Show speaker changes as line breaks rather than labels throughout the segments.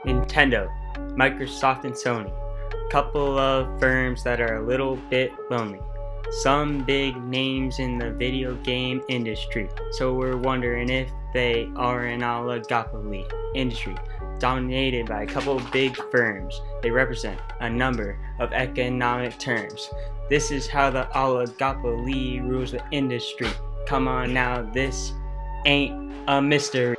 Nintendo, Microsoft, and Sony. Couple of firms that are a little bit lonely. Some big names in the video game industry. So we're wondering if they are an oligopoly industry dominated by a couple of big firms. They represent a number of economic terms. This is how the oligopoly rules the industry. Come on now, this ain't a mystery.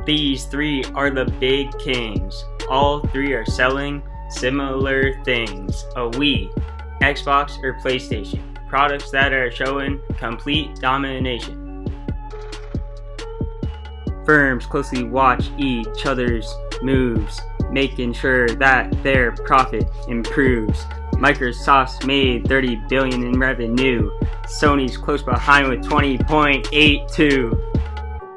These three are the big kings. All three are selling similar things: a Wii, Xbox, or PlayStation. Products that are showing complete domination. Firms closely watch each other's moves, making sure that their profit improves. Microsoft's made $30 billion in revenue. Sony's close behind with 20.82.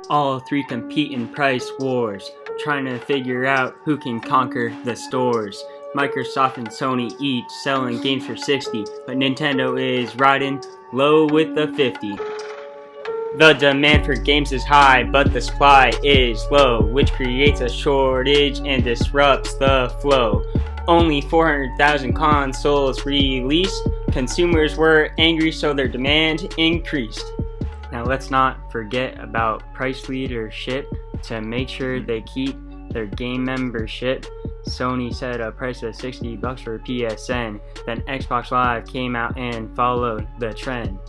All three compete in price wars, trying to figure out who can conquer the stores. Microsoft and Sony each selling games for 60, but Nintendo is riding low with the 50. The demand for games is high, but the supply is low, which creates a shortage and disrupts the flow. Only 400,000 consoles released. Consumers were angry, so their demand increased. Now let's not forget about price leadership to make sure they keep their game membership. Sony set a price of $60 for PSN, then Xbox Live came out and followed the trend.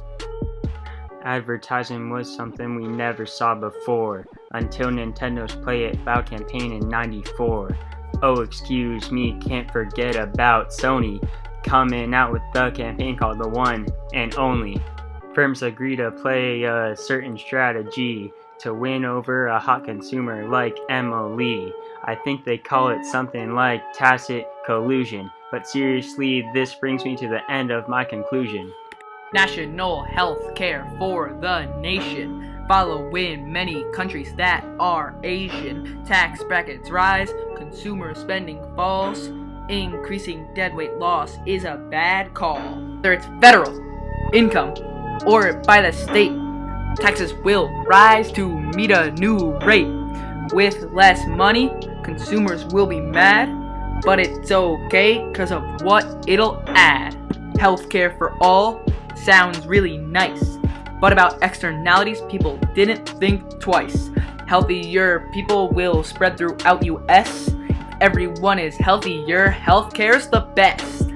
Advertising was something we never saw before, until Nintendo's Play It Loud campaign in '94. Oh, excuse me, can't forget about Sony coming out with the campaign called The One and Only. Firms agree to play a certain strategy to win over a hot consumer like Emily. I think they call it something like tacit collusion. But seriously, this brings me to the end of my conclusion.
National health care for the nation. Follow in many countries that are Asian. Tax brackets rise, consumer spending falls. Increasing deadweight loss is a bad call. Whether it's federal, income, or by the state, taxes will rise to meet a new rate. With less money, consumers will be mad, but it's okay because of what it'll add. Healthcare for all sounds really nice, but about externalities, people didn't think twice. Healthier people will spread throughout US. If everyone is healthier, healthcare's the best.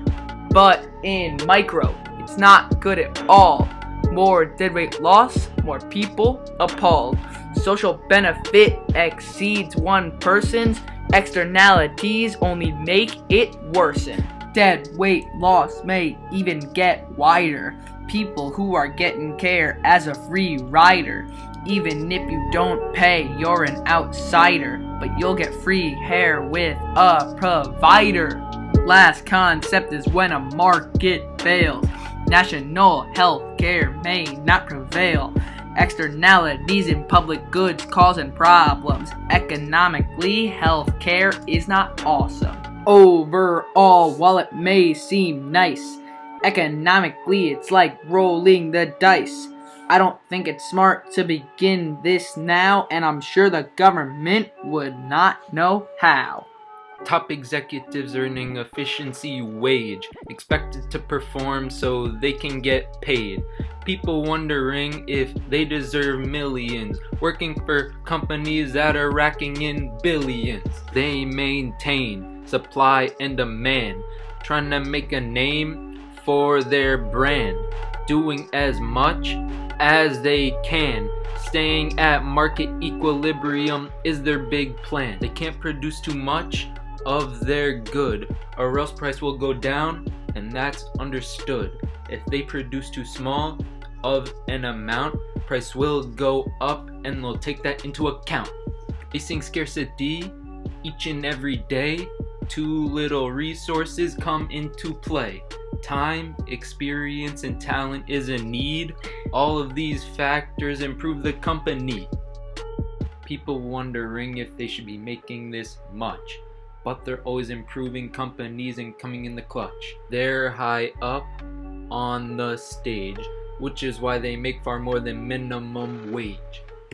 But in micro, it's not good at all. More deadweight loss, more people appalled. Social benefit exceeds one person's. Externalities only make it worsen. Deadweight loss may even get wider. People who are getting care as a free rider. Even if you don't pay, you're an outsider, but you'll get free hair with a provider. Last concept is when a market fails. National health care may not prevail. Externalities in public goods causing problems. Economically, health care is not awesome. Overall, while it may seem nice, economically it's like rolling the dice. I don't think it's smart to begin this now, and I'm sure the government would not know how.
Top executives earning efficiency wage, expected to perform so they can get paid. People wondering if they deserve millions, working for companies that are racking in billions. They maintain supply and demand, trying to make a name for their brand, doing as much as they can. Staying at market equilibrium is their big plan. They can't produce too much of their good, or else price will go down, and that's understood. If they produce too small of an amount, price will go up, and they'll take that into account. Facing scarcity each and every day, too little resources come into play. Time, experience, and talent is a need. All of these factors improve the company. People wondering if they should be making this much, but they're always improving companies and coming in the clutch. They're high up on the stage, which is why they make far more than minimum wage.